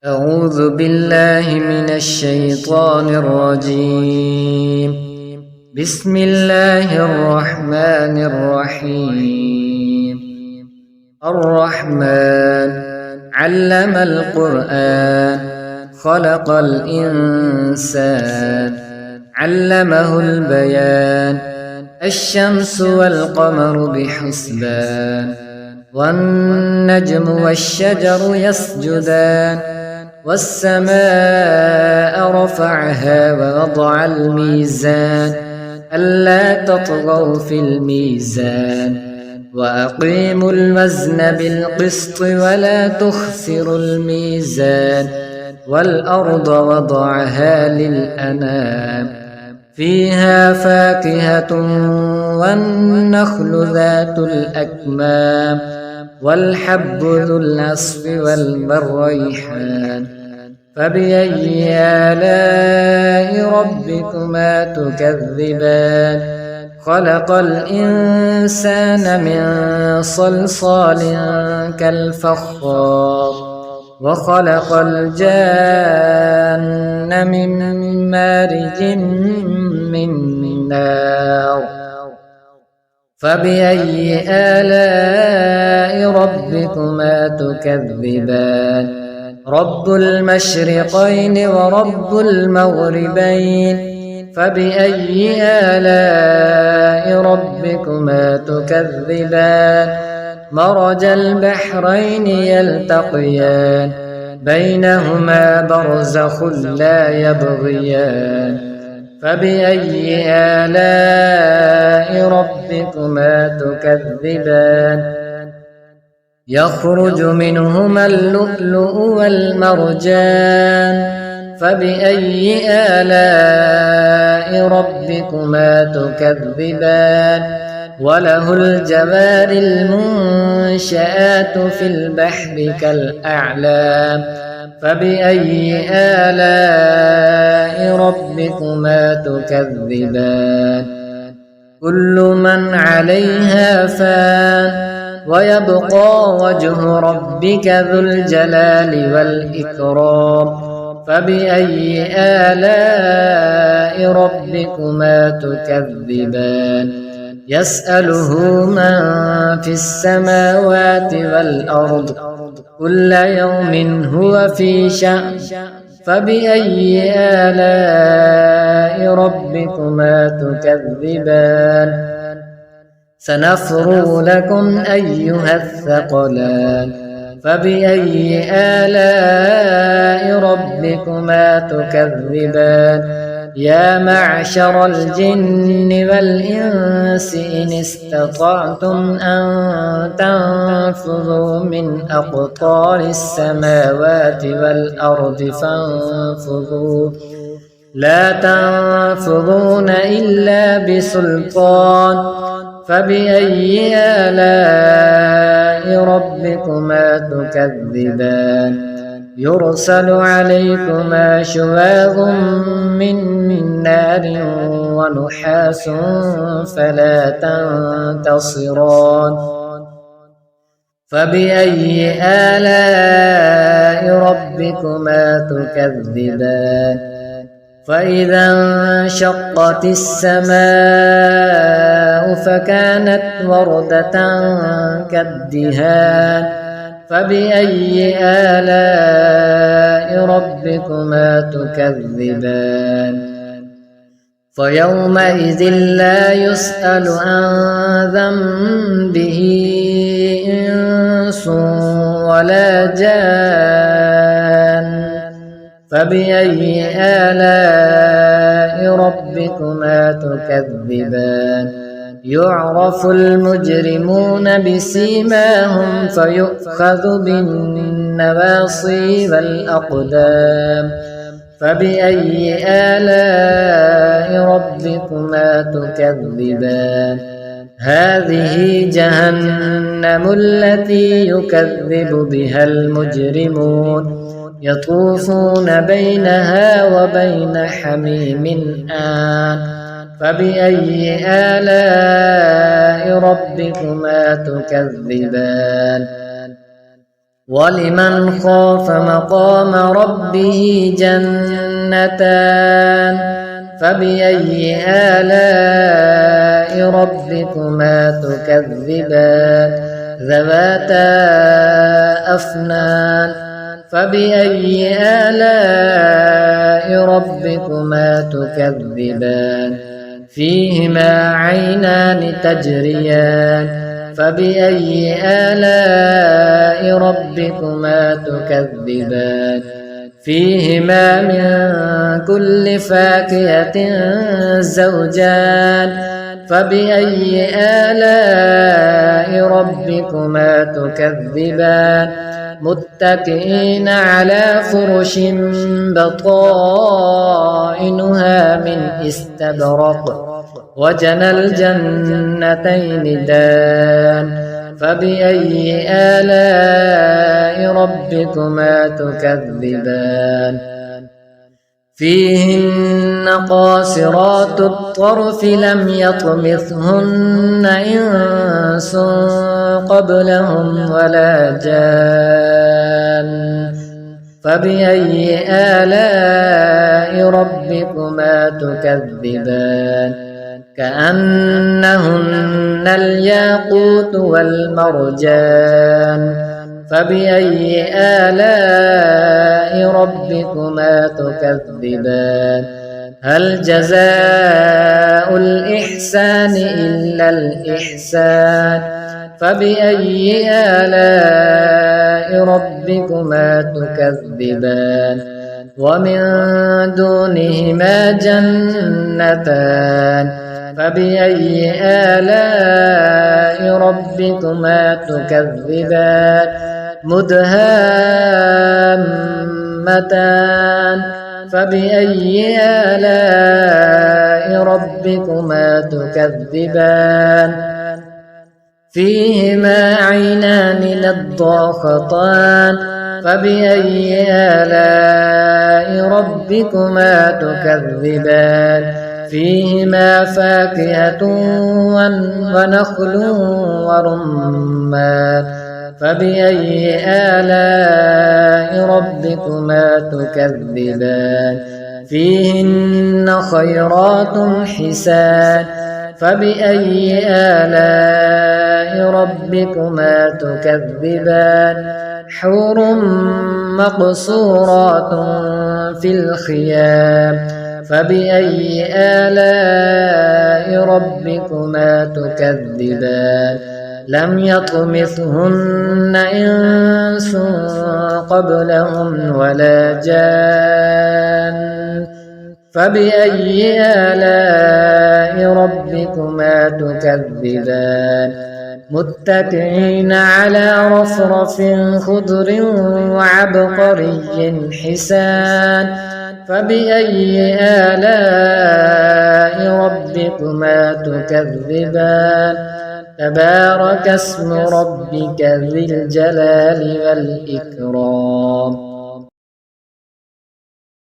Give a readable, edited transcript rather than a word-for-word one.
أعوذ بالله من الشيطان الرجيم. بسم الله الرحمن الرحيم. الرحمن علم القرآن خلق الإنسان علمه البيان. الشمس والقمر بحسبان والنجم والشجر يسجدان والسماء رفعها ووضع الميزان ألا تطغوا في الميزان وأقيموا الوزن بالقسط ولا تخسروا الميزان والأرض وضعها للأنام فيها فاكهة والنخل ذات الأكمام والحب ذو العصف والريحان فبأي آلاء ربكما تكذبان خلق الإنسان من صلصال كالفخار وخلق الجان من مارج من نار فبأي آلاء ربكما تكذبان رب المشرقين ورب المغربين فبأي آلاء ربكما تكذبان مرج البحرين يلتقيان بينهما برزخ لا يبغيان فبأي آلاء ربكما تكذبان يخرج منهما اللؤلؤ والمرجان فبأي آلاء ربكما تكذبان وله الجوار المنشآت في البحر كالأعلام فبأي آلاء ربكما تكذبان كل من عليها فان ويبقى وجه ربك ذو الجلال والإكرام فبأي آلاء ربكما تكذبان يسأله من في السماوات والأرض كل يوم هو في شأن فبأي آلاء ربكما تكذبان سنفرغ لكم أيها الثقلان فبأي آلاء ربكما تكذبان يا معشر الجن والإنس إن استطعتم أن تنفذوا من أقطار السماوات والأرض فانفذوا لا تنفذون إلا بسلطان فبأي آلاء ربكما تكذبان يرسل عليكما شواظ من نار ونحاس فلا تنتصران فبأي آلاء ربكما تكذبان فإذا انشقت السماء فكانت وردة كالدهان فبأي آلاء ربكما تكذبان فيومئذ لا يسأل عن ذنبه إنس ولا جان فبأي آلاء ربكما تكذبان يعرف المجرمون بسيماهم فيؤخذ بالنواصي والأقدام فبأي آلاء ربكما تكذبان هذه جهنم التي يكذب بها المجرمون يطوفون بينها وبين حميم آن فبأي آلاء ربكما تكذبان ولمن خاف مقام ربه جنتان فبأي آلاء ربكما تكذبان ذواتا أفنان فبأي آلاء ربكما تكذبان فيهما عينان تجريان فبأي آلاء ربكما تكذبان فيهما من كل فاكهة زوجان فبأي آلاء ربكما تكذبان متكئين على فرش بطائنها من استبرق وجنى الجنتين دان فبأي آلاء ربكما تكذبان فيهن قاصرات الطرف لم يطمثهن إنس قبلهم ولا جان فبأي آلاء ربكما تكذبان كأنهن الياقوت والمرجان فبأي آلاء ربكما تكذبان هل جزاء الإحسان إلا الإحسان فبأي آلاء ربكما تكذبان ومن دونهما جنتان فبأي آلاء ربكما تكذبان مدهامتان فبأي آلاء ربكما تكذبان فيهما عينان نضاختان فبأي آلاء ربكما تكذبان فيهما فاكهة ونخل ورمان فبأي آلاء ربكما تكذبان فيهن خيرات حسان فبأي آلاء ربكما تكذبان حور مقصورات في الخيام فبأي آلاء ربكما تكذبان لم يطمثهن إنس قبلهم ولا جان فبأي آلاء ربكما تكذبان متكئين على رفرف خضر وعبقري حسان فبأي آلاء ربكما تكذبان تبارك اسم ربك ذي الجلال والإكرام